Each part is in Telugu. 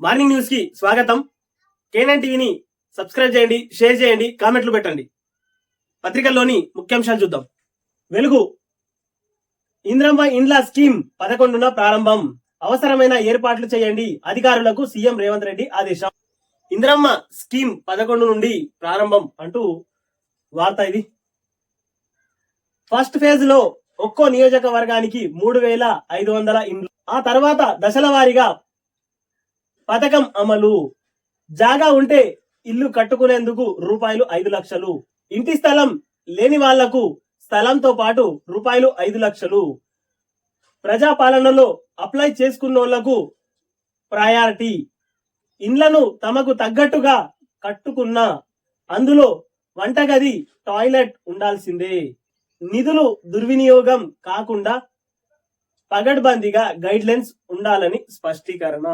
మార్నింగ్ న్యూస్ కి స్వాగతం. కేనైన్ టీవీని సబ్స్క్రైబ్ చేయండి, షేర్ చేయండి, కామెంట్లు పెట్టండి. పత్రికల్లోని ముఖ్యాంశాలు చూద్దాం. వెలుగు ఇంద్రమ్మ ఇండ్ల స్కీమ్ 11న ప్రారంభం. అవసరమైన ఏర్పాట్లు చేయండి, అధికారులకు సీఎం రేవంత్ రెడ్డి ఆదేశం. ఇంద్రమ్మ స్కీమ్ 11 నుండి ప్రారంభం అంటూ వార్త ఇది. ఫస్ట్ ఫేజ్ లో ఒక్కో నియోజకవర్గానికి 3,500 ఇండ్లు. ఆ తర్వాత దశల వారీగా పథకం అమలు. జాగా ఉంటే ఇల్లు కట్టుకునేందుకు రూపాయలు 5 లక్షలు. ఇంటి స్థలం లేని వాళ్లకు స్థలంతో పాటు రూపాయలు 5 లక్షలు. ప్రజాపాలనలో అప్లై చేసుకున్నోళ్లకు ప్రయారిటీ. ఇండ్లను తమకు తగ్గట్టుగా కట్టుకున్న అందులో వంటగది, టాయిలెట్ ఉండాల్సిందే. నిధులు దుర్వినియోగం కాకుండా పగడ్బందీగా గైడ్ లైన్స్ ఉండాలని స్పష్టీకరణ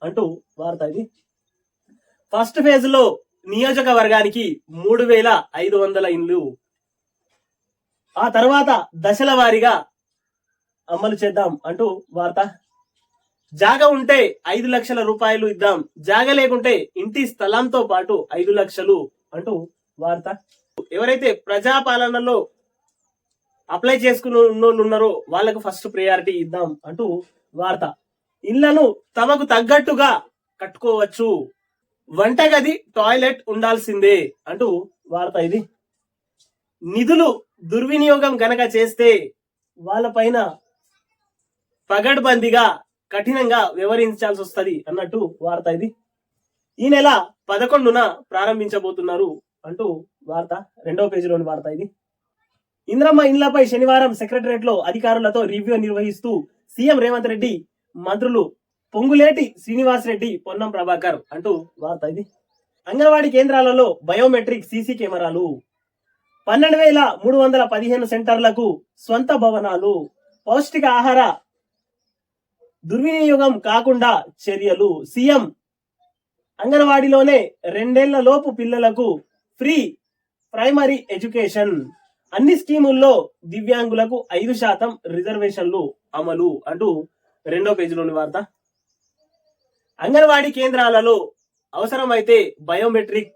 అంటూ వార్త ఇది. ఫస్ట్ ఫేజ్ లో నియోజకవర్గానికి 3,500 ఇండ్లు. ఆ తర్వాత దశల వారీగా అమలు చేద్దాం అంటూ వార్త. జాగా ఉంటే 5 లక్షల రూపాయలు ఇద్దాం, జాగా లేకుంటే ఇంటి స్థలంతో పాటు 5 లక్షలు అంటూ వార్త. ఎవరైతే ప్రజాపాలనలో అప్లై చేసుకున్న ఉన్నారో వాళ్ళకు ఫస్ట్ ప్రయారిటీ ఇద్దాం అంటూ వార్త. ఇళ్లను తమకు తగ్గట్టుగా కట్టుకోవచ్చు, వంటగది, టాయిలెట్ ఉండాల్సిందే అంటూ వార్త ఇది. నిధులు దుర్వినియోగం గనక చేస్తే వాళ్ళపైన పగడ్బందీగా కఠినంగా వ్యవహరించాల్సి వస్తుంది అన్నట్టు వార్త ఇది. ఈ నెల 11న ప్రారంభించబోతున్నారు అంటూ వార్త. 2వ పేజీలోని వార్త ఇది. ఇంద్రమ్మ ఇండ్లపై శనివారం సెక్రటరియట్ లో అధికారులతో రివ్యూ నిర్వహిస్తూ సీఎం రేవంత్ రెడ్డి, మంత్రులు పొంగులేటి శ్రీనివాస్ రెడ్డి, పొన్నం ప్రభాకర్ అంటూ వార్త ఇది. అంగన్వాడీ కేంద్రాలలో బయోమెట్రిక్ సీసీ కెమెరాలు. 12,315 సెంటర్లకు స్వంత భవనాలు. పౌష్టిక ఆహార దుర్వినియోగం కాకుండా చర్యలు. సీఎం అంగన్వాడీలోనే 2 ఏళ్ల లోపు పిల్లలకు ఫ్రీ ప్రైమరీ ఎడ్యుకేషన్. అన్ని స్కీముల్లో దివ్యాంగులకు 5% రిజర్వేషన్లు అమలు అంటూ 2వ పేజీలోని వార్త. అంగన్వాడీ కేంద్రాలలో అవసరమైతే బయోమెట్రిక్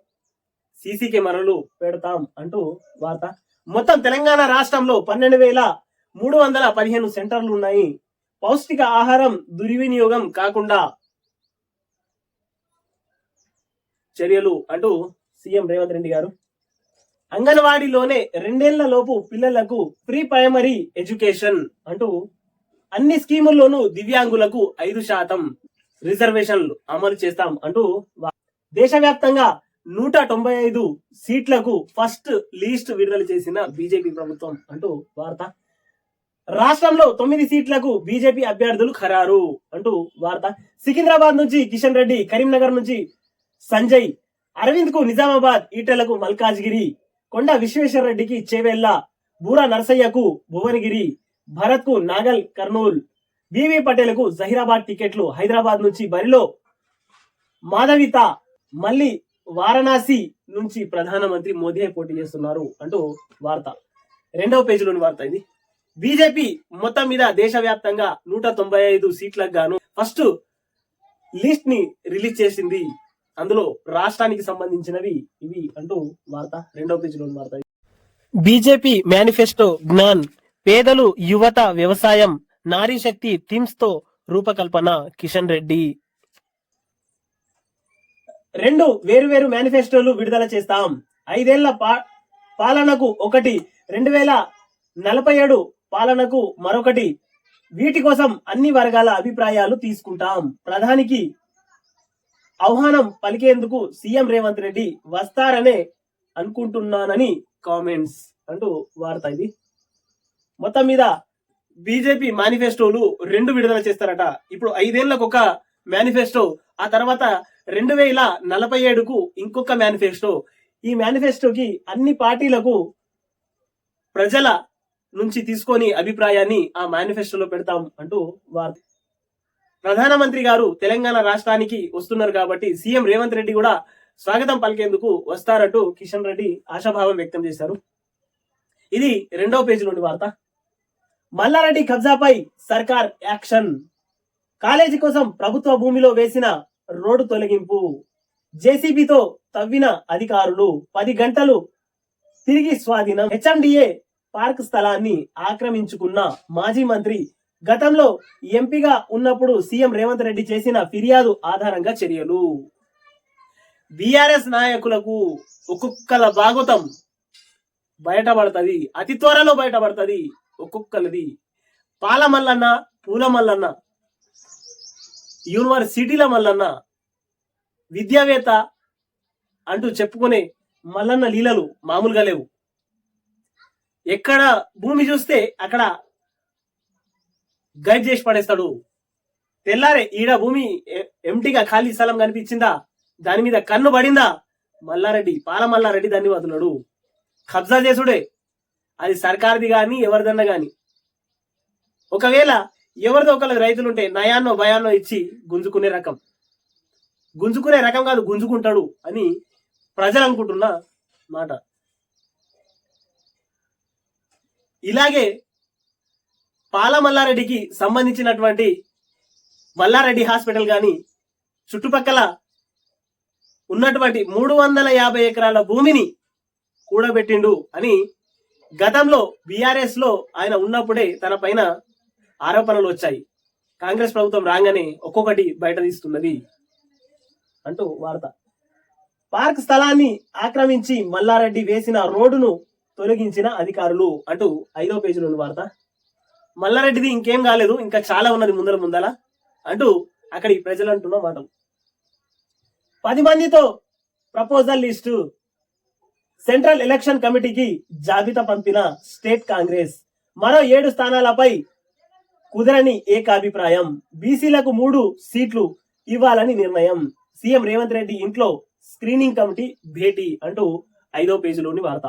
సీసీ కెమెరాలు పెడతాం అంటూ వార్త. మొత్తం తెలంగాణ రాష్ట్రంలో 12,315 సెంటర్లు ఉన్నాయి. పౌష్టిక ఆహారం దుర్వినియోగం కాకుండా చర్యలు అంటూ సీఎం రేవంత్ రెడ్డి గారు. అంగన్వాడీలోనే 2 ఏళ్ల లోపు పిల్లలకు ప్రీ ప్రైమరీ ఎడ్యుకేషన్ అంటూ అన్ని స్కీముల్లోనూ దివ్యాంగులకు 5% రిజర్వేషన్లు అమలు చేస్తాం అంటూ. దేశవ్యాప్తంగా 195 సీట్లకు ఫస్ట్ లిస్ట్ విడుదల చేసిన బీజేపీ ప్రభుత్వం అంటూ వార్త. రాష్ట్రంలో 9 సీట్లకు బీజేపీ అభ్యర్థులు ఖరారు అంటూ వార్త. సికింద్రాబాద్ నుంచి కిషన్ రెడ్డి, కరీంనగర్ నుంచి సంజయ్, అరవింద్ కు నిజామాబాద్, ఈటెలకు మల్కాజ్గిరి, కొండ విశ్వేశ్వర రెడ్డికి చేవెళ్ల, బూరా నర్సయ్యకు భువనగిరి, భరత్ కు నాగల్ కర్నూల్, బీవీ పటేల్ కు జహీరాబాద్ టికెట్లు. హైదరాబాద్ నుంచి బరిలో మాధవిత, మళ్ళీ వారణాసి నుంచి ప్రధానమంత్రి మోదీ పోటీ చేస్తున్నారు అంటూ వార్త. 2వ పేజీలోని వార్త ఇది. బీజేపీ మొత్తం మీద దేశవ్యాప్తంగా 195 సీట్లకు గాను ఫస్ట్ లిస్ట్ ని రిలీజ్ చేసింది. అందులో రాష్ట్రానికి సంబంధించినవి ఇవి అంటూ వార్త. 2వ పేజీలోని వార్త. బీజేపీ మేనిఫెస్టో జ్ఞాన్, పేదలు, యువత, వ్యవసాయం, నారీ శక్తి థీమ్స్ తో రూపకల్పన. కిషన్ రెడ్డి. 2 వేరువేరు మేనిఫెస్టోలు విడుదల చేస్తాం. 5 ఏళ్ల పాలనకు ఒకటి, 2047 పాలనకు మరొకటి. వీటి కోసం అన్ని వర్గాల అభిప్రాయాలు తీసుకుంటాం. ప్రధానికి ఆహ్వానం పలికేందుకు సీఎం రేవంత్ రెడ్డి వస్తారనే అనుకుంటున్నానని కామెంట్స్ అంటూ వార్త ఇది. మొత్తం మీద బీజేపీ మేనిఫెస్టోలు 2 విడుదల చేస్తారట. ఇప్పుడు 5 ఏళ్లకు ఒక మేనిఫెస్టో, ఆ తర్వాత 2047కు ఇంకొక మేనిఫెస్టో. ఈ మేనిఫెస్టోకి అన్ని పార్టీలకు ప్రజల నుంచి తీసుకొని అభిప్రాయాన్ని ఆ మేనిఫెస్టోలో పెడతాం అంటూ వార్త. ప్రధానమంత్రి గారు తెలంగాణ రాష్ట్రానికి వస్తున్నారు కాబట్టి సీఎం రేవంత్ రెడ్డి కూడా స్వాగతం పలికేందుకు వస్తారంటూ కిషన్ రెడ్డి ఆశాభావం వ్యక్తం చేశారు. ఇది 2వ పేజీలోని వార్త. మల్లారెడ్డి కబ్జాపై సర్కార్ యాక్షన్. కాలేజీ కోసం ప్రభుత్వ భూమిలో వేసిన రోడ్డు తొలగింపు, జేసీబీతో తవ్విన అధికారులు 10 గంటలు తిరిగి స్వాధీనం, హెచ్ఎండిఏ పార్క్ స్థలాన్ని ఆక్రమించుకున్న మాజీ మంత్రి గతంలో ఎంపీగా ఉన్నప్పుడు సీఎం రేవంత్ రెడ్డి చేసిన ఫిర్యాదు ఆధారంగా చర్యలు. బీఆర్ఎస్ నాయకులకు ఒక్కొక్కల భాగవతం బయటపడుతుంది, అతి త్వరలో బయటపడుతుంది. ఒక్కొక్కరిది పాల మల్లన్న, పూల మల్లన్న, యూనివర్సిటీల మల్లన్న, విద్యావేత్త అంటూ చెప్పుకునే మల్లన్న లీలలు మామూలుగా లేవు. ఎక్కడ భూమి చూస్తే అక్కడ గైడ్ చేసి పడేస్తాడు. తెల్లారే ఈడ భూమి ఎంటీగా ఖాళీ స్థలం కనిపించిందా, దాని మీద కన్ను పడిందా, మల్లారెడ్డి పాల మల్లారెడ్డి దాన్ని వదులడు. కబ్జా చేసుడే, అది సర్కార్ది గాని ఎవరిదన్నా గాని. ఒకవేళ ఎవరిదో ఒకళ్ళ రైతులుంటే నయాన్నో భయాన్నో ఇచ్చి గుంజుకునే రకం కాదు, గుంజుకుంటాడు అని ప్రజలు అనుకుంటున్న మాట. ఇలాగే పాల మల్లారెడ్డికి సంబంధించినటువంటి మల్లారెడ్డి హాస్పిటల్ గాని చుట్టుపక్కల ఉన్నటువంటి 350 ఎకరాల భూమిని కూడబెట్టిండు అని గతంలో బీఆర్ఎస్ లో ఆయన ఉన్నప్పుడే తన పైన ఆరోపణలు వచ్చాయి. కాంగ్రెస్ ప్రభుత్వం రాగానే ఒక్కొక్కటి బయట తీస్తున్నది అంటూ వార్త. పార్క్ స్థలాన్ని ఆక్రమించి మల్లారెడ్డి వేసిన రోడ్డును తొలగించిన అధికారులు అంటూ 5వ పేజీలోని వార్త. మల్లారెడ్డిది ఇంకేం కాలేదు, ఇంకా చాలా ఉన్నది ముందల అంటూ అక్కడి ప్రజలు అంటున్న మాట. 10 మందితో ప్రపోజల్ లిస్టు, సెంట్రల్ ఎలక్షన్ కమిటీకి జాబితా పంపిన స్టేట్ కాంగ్రెస్. మరో 7 స్థానాలపై కుదరని ఏకాభిప్రాయం, బీసీలకు 3 సీట్లు ఇవ్వాలని నిర్ణయం, సీఎం రేవంత్ రెడ్డి ఇంట్లో స్క్రీనింగ్ కమిటీ భేటీ అంటూ 5వ పేజీలోని వార్త.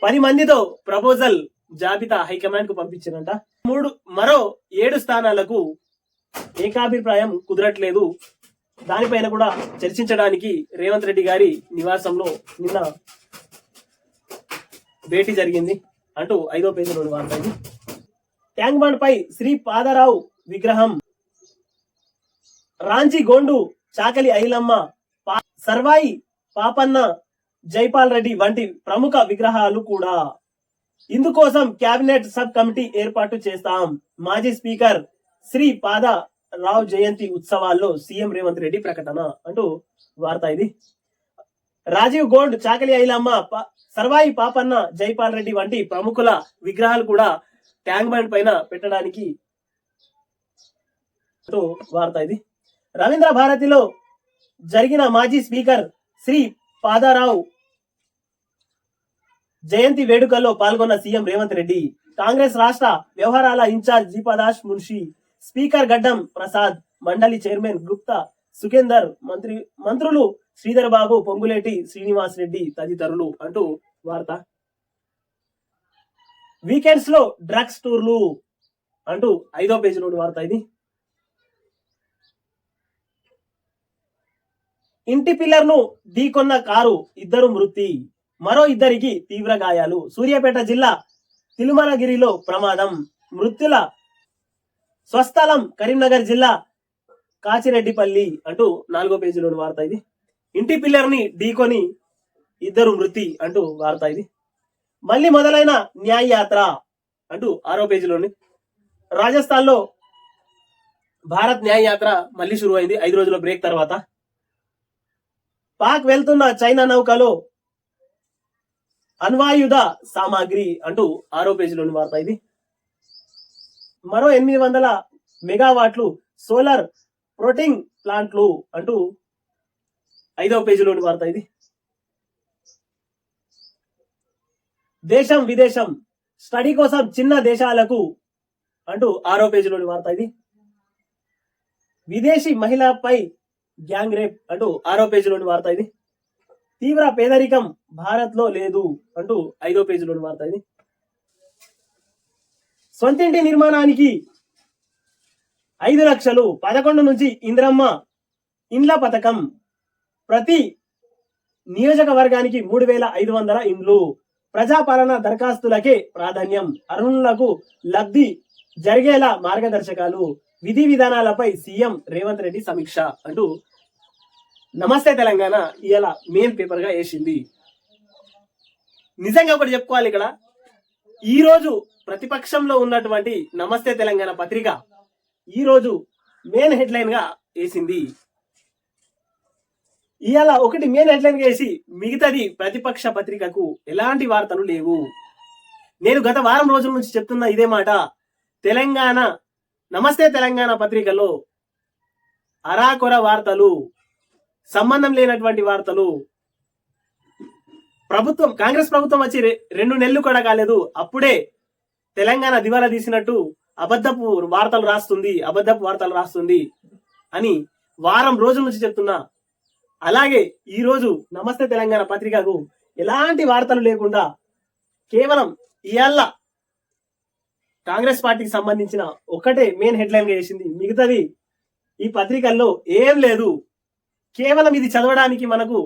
10 మందితో ప్రపోజల్ జాబితా హైకమాండ్ కు పంపించారంట. మరో 7 స్థానాలకు ఏకాభిప్రాయం కుదరట్లేదు. దానిపైన కూడా చర్చించడానికి రేవంత్ రెడ్డి గారి నివాసంలో నిన్న భేటీ జరిగింది అంటూ 5వ పేజీలోని వార్త ఇది. ట్యాంక్ బండ్ పై శ్రీ పాదారావు విగ్రహం, రాంచి గోండు చాకలి ఐలమ్మ, సర్వాయి పాపన్న, జైపాల్ రెడ్డి వంటి ప్రముఖ విగ్రహాలు కూడా. ఇందుకోసం కేబినెట్ సబ్ కమిటీ ఏర్పాటు చేస్తాం. మాజీ స్పీకర్ శ్రీ పాదారావు జయంతి ఉత్సవాల్లో సీఎం రేవంత్ రెడ్డి ప్రకటన అంటూ వార్త ఇది. రాజీవ్ గోండ్, చాకలి ఐలమ్మ, సర్వాయి పాపన్న, జైపాల్ రెడ్డి వంటి ప్రముఖుల విగ్రహాలు కూడా ట్యాంక్ బండ్ పైన పెట్టడానికి వార్త ఇది. రవీంద్ర భారతిలో జరిగిన మాజీ స్పీకర్ శ్రీ పాదారావు జయంతి వేడుకల్లో పాల్గొన్న సీఎం రేవంత్ రెడ్డి, కాంగ్రెస్ రాష్ట్ర వ్యవహారాల ఇన్ఛార్జ్ దీపాదాస్ మున్షి, స్పీకర్ గడ్డం ప్రసాద్, మండలి చైర్మన్ గుప్తా సుఖేందర్, మంత్రులు శ్రీధర్ బాబు, పొంగులేటి శ్రీనివాస్ రెడ్డి తదితరులు అంటూ వార్త. వీకెండ్స్ లో డ్రగ్స్ టూర్లు అంటూ 5వ పేజీలోని వార్త ఇది. ఇంటి పిల్లర్ ను ఢీకొన్న కారు, 2 మృతి, మరో 2కి తీవ్ర గాయాలు. సూర్యాపేట జిల్లా తిరుమలగిరిలో ప్రమాదం, మృతుల స్వస్థలం కరీంనగర్ జిల్లా కాచిరెడ్డిపల్లి అంటూ 4వ పేజీలోని వార్త ఇది. ఇంటి పిల్లర్ ని ఢీకొని 2 మృతి అంటూ వార్త ఇది. మళ్ళీ మొదలైన న్యాయ యాత్ర అంటూ 6వ పేజీలోని. రాజస్థాన్ లో భారత్ న్యాయ యాత్ర మళ్ళీ షురు అయింది 5 రోజుల బ్రేక్ తర్వాత. పాక్ వెళ్తున్న చైనా నౌకలో అణ్వాయుధ సామాగ్రి అంటూ 6వ పేజీలోని వార్త ఇది. మరో 800 మెగావాట్లు సోలార్ ప్రోటీన్ ప్లాంట్లు అంటూ 5వ పేజీలోని వార్త ఇది. దేశం విదేశం స్టడీ కోసం చిన్న దేశాలకు అంటూ 6వ పేజీలోని వార్త ఇది. విదేశీ మహిళపై గ్యాంగ్ రేప్ అంటూ 6వ పేజీలోని వార్త ఇది. తీవ్ర పేదరికం భారత్ లో లేదు అంటూ 5వ పేజీలోని వార్త ఇది. సొంతింటి నిర్మాణానికి 5 లక్షలు, 11 నుంచి ఇంద్రమ్మ ఇండ్ల పథకం, ప్రతి నియోజకవర్గానికి 3500 ఇండ్లు, ప్రజాపాలన దరఖాస్తులకే ప్రాధాన్యం, అర్హులకు లబ్ధి జరిగేలా మార్గదర్శకాలు, విధి విధానాలపై సీఎం రేవంత్ రెడ్డి సమీక్ష అంటూ నమస్తే తెలంగాణ ఇవాళ మెయిన్ పేపర్ గా వేసింది. నిజంగా ఒకటి చెప్పుకోవాలి, ఇక్కడ ఈ రోజు ప్రతిపక్షంలో ఉన్నటువంటి నమస్తే తెలంగాణ పత్రిక ఈ రోజు మెయిన్ హెడ్లైన్ గా వేసింది. ఇవాళ ఒకటి మెయిన్ హెడ్లైన్ గా వేసి మిగతాది ప్రతిపక్ష పత్రికకు ఎలాంటి వార్తలు లేవు. నేను గత వారం రోజుల నుంచి చెప్తున్న ఇదే మాట. తెలంగాణ నమస్తే తెలంగాణ పత్రికలో అరాకొర వార్తలు, సంబంధం లేనటువంటి వార్తలు. ప్రభుత్వం కాంగ్రెస్ ప్రభుత్వం వచ్చి 2 నెలలు కూడా కాలేదు, అప్పుడే తెలంగాణ దివాలా తీసినట్టు అబద్ధపు వార్తలు రాస్తుంది అని వారం రోజుల నుంచి చెప్తున్నా. అలాగే ఈ రోజు నమస్తే తెలంగాణ పత్రికకు ఎలాంటి వార్తలు లేకుండా కేవలం ఇవాళ కాంగ్రెస్ పార్టీకి సంబంధించిన ఒకటే మెయిన్ హెడ్లైన్ గా చేసింది. మిగతాది ఈ పత్రికల్లో ఏం లేదు. కేవలం ఇది చదవడానికి మనకు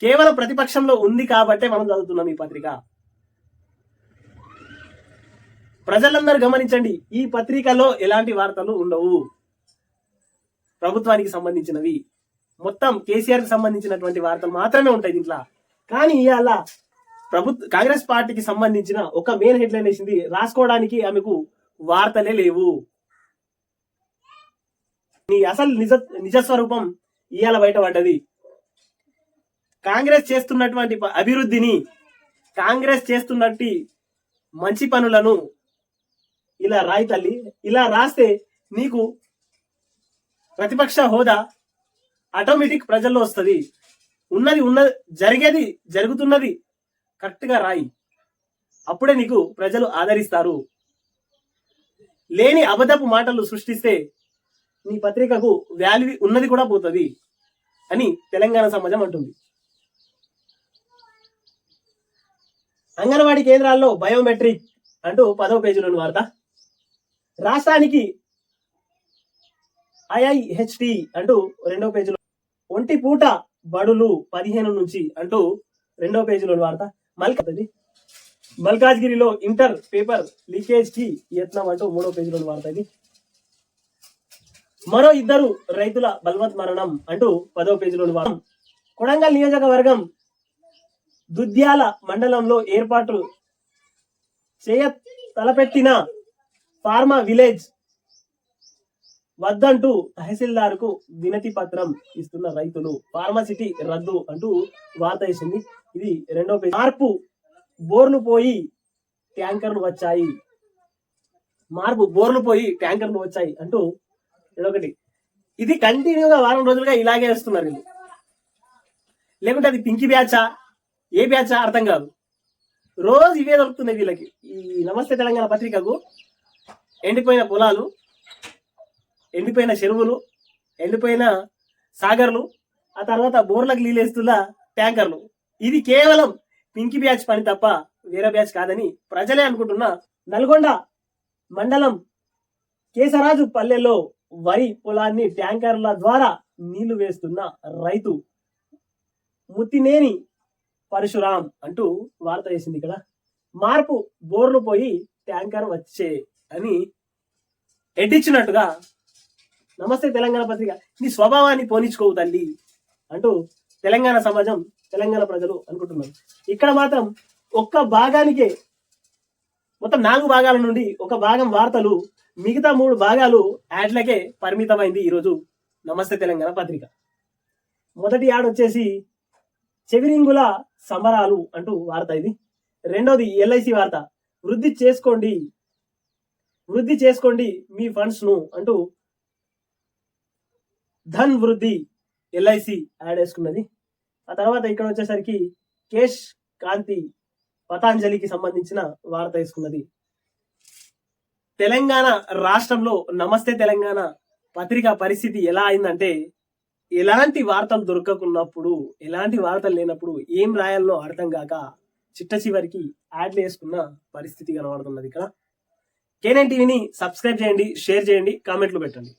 కేవలం ప్రతిపక్షంలో ఉంది కాబట్టే మనం చదువుతున్నాం ఈ పత్రిక. ప్రజలందరూ గమనించండి, ఈ పత్రికలో ఎలాంటి వార్తలు ఉండవు. ప్రభుత్వానికి సంబంధించినవి మొత్తం కేసీఆర్ కి సంబంధించినటువంటి వార్తలు మాత్రమే ఉంటాయి దీంట్లో. కానీ ఇవాళ కాంగ్రెస్ పార్టీకి సంబంధించిన ఒక మెయిన్ హెడ్లైన్ వేసింది. రాసుకోవడానికి ఆమెకు వార్తలే లేవు. నీ అసలు నిజస్వరూపం ఇవాళ బయటపడ్డది. కాంగ్రెస్ చేస్తున్నటువంటి అభివృద్ధిని, కాంగ్రెస్ చేస్తున్నట్టు మంచి పనులను ఇలా రాయి తల్లి. ఇలా రాస్తే నీకు ప్రతిపక్ష హోదా ఆటోమేటిక్ ప్రజల్లో వస్తుంది. జరిగేది జరుగుతున్నది కరెక్ట్ గా రాయి, అప్పుడే నీకు ప్రజలు ఆదరిస్తారు. లేని అబద్ధపు మాటలు సృష్టిస్తే నీ పత్రికకు వాల్యూ ఉన్నది కూడా పోతుంది అని తెలంగాణ సమాజం అంటుంది. అంగన్వాడీ కేంద్రాల్లో బయోమెట్రిక్ అంటూ 10వ పేజీలోని వార్త. రాష్ట్రానికి IIHT అంటూ 2వ పేజీలో. ఒంటి పూట బడులు 15 నుంచి అంటూ 2వ పేజీలోని వార్త. మల్కాజ్గిరిలో ఇంటర్ పేపర్ లీకేజ్ కి యత్నం అంటూ 3వ పేజీలోని వార్త. ఇది మరో 2 రైతుల బల్వత్ మరణం అంటూ 10వ పేజీలోని వార్త. కొడంగల్ నియోజకవర్గం దుద్యాల మండలంలో ఏర్పాటు తలపెట్టిన ఫార్మా విలేజ్ వద్దంటూ తహసీల్దార్కు వినతి పత్రం ఇస్తున్న రైతులు. ఫార్మాసిటీ రద్దు అంటూ వార్త వేసింది. ఇది 2వ పేజీ. మార్పు బోర్లు పోయి ట్యాంకర్లు వచ్చాయి. అంటూ 2వ. ఇది కంటిన్యూగా వారం రోజులుగా ఇలాగే వేస్తున్నారు వీళ్ళు. లేకుంటే అది పింకీ బ్యాచా ఏ బ్యాచా అర్థం కాదు. రోజు ఇవే దొరుకుతున్నాయి వీళ్ళకి. ఈ నమస్తే తెలంగాణ పత్రికకు ఎండిపోయిన పొలాలు, ఎండిపోయిన చెరువులు, ఎండిపోయిన సాగర్లు, ఆ తర్వాత బోర్లకు నీళ్ళేస్తున్న ట్యాంకర్లు. ఇది కేవలం పింకీ బ్యాచ్ పని తప్ప వేరే బ్యాచ్ కాదని ప్రజలే అనుకుంటున్నా. నల్గొండ మండలం కేసరాజు పల్లెలో వరి పొలాన్ని ట్యాంకర్ల ద్వారా నీళ్లు వేస్తున్న రైతు ముత్తినేని పరశురాం అంటూ వార్త వేసింది. ఇక్కడ మార్పు బోర్లు పోయి ట్యాంకర్ వచ్చే అని ఎడ్డిచ్చినట్టుగా నమస్తే తెలంగాణ పత్రిక నీ స్వభావాన్ని పోనించుకోవు తల్లి అంటూ తెలంగాణ సమాజం, తెలంగాణ ప్రజలు అనుకుంటున్నారు. ఇక్కడ మాత్రం ఒక్క భాగానికే మొత్తం 4 భాగాల నుండి ఒక భాగం వార్తలు, మిగతా 3 భాగాలు యాడ్లకే పరిమితమైంది ఈరోజు నమస్తే తెలంగాణ పత్రిక. మొదటి యాడ్ వచ్చేసి చెవిరింగుల సమరాలు అంటూ వార్త. ఇది 2వది LIC వార్త. వృద్ధి చేసుకోండి మీ ఫండ్స్ ను అంటూ ధన్ వృద్ధి LIC యాడ్ వేసుకున్నది. ఆ తర్వాత ఇక్కడ వచ్చేసరికి కేష్ కాంతి పతాంజలికి సంబంధించిన వార్త వేసుకున్నది. తెలంగాణ రాష్ట్రంలో నమస్తే తెలంగాణ పత్రిక పరిస్థితి ఎలా అయిందంటే, ఎలాంటి వార్తలు దొరకకున్నప్పుడు, ఎలాంటి వార్తలు లేనప్పుడు ఏం రాయాలో అర్థం కాక చిట్ట చివరికి యాడ్లు వేసుకున్న పరిస్థితి కనబడుతున్నది. ఇక్కడ KNN టీవీని సబ్స్క్రైబ్ చేయండి, షేర్ చేయండి, కామెంట్లు పెట్టండి.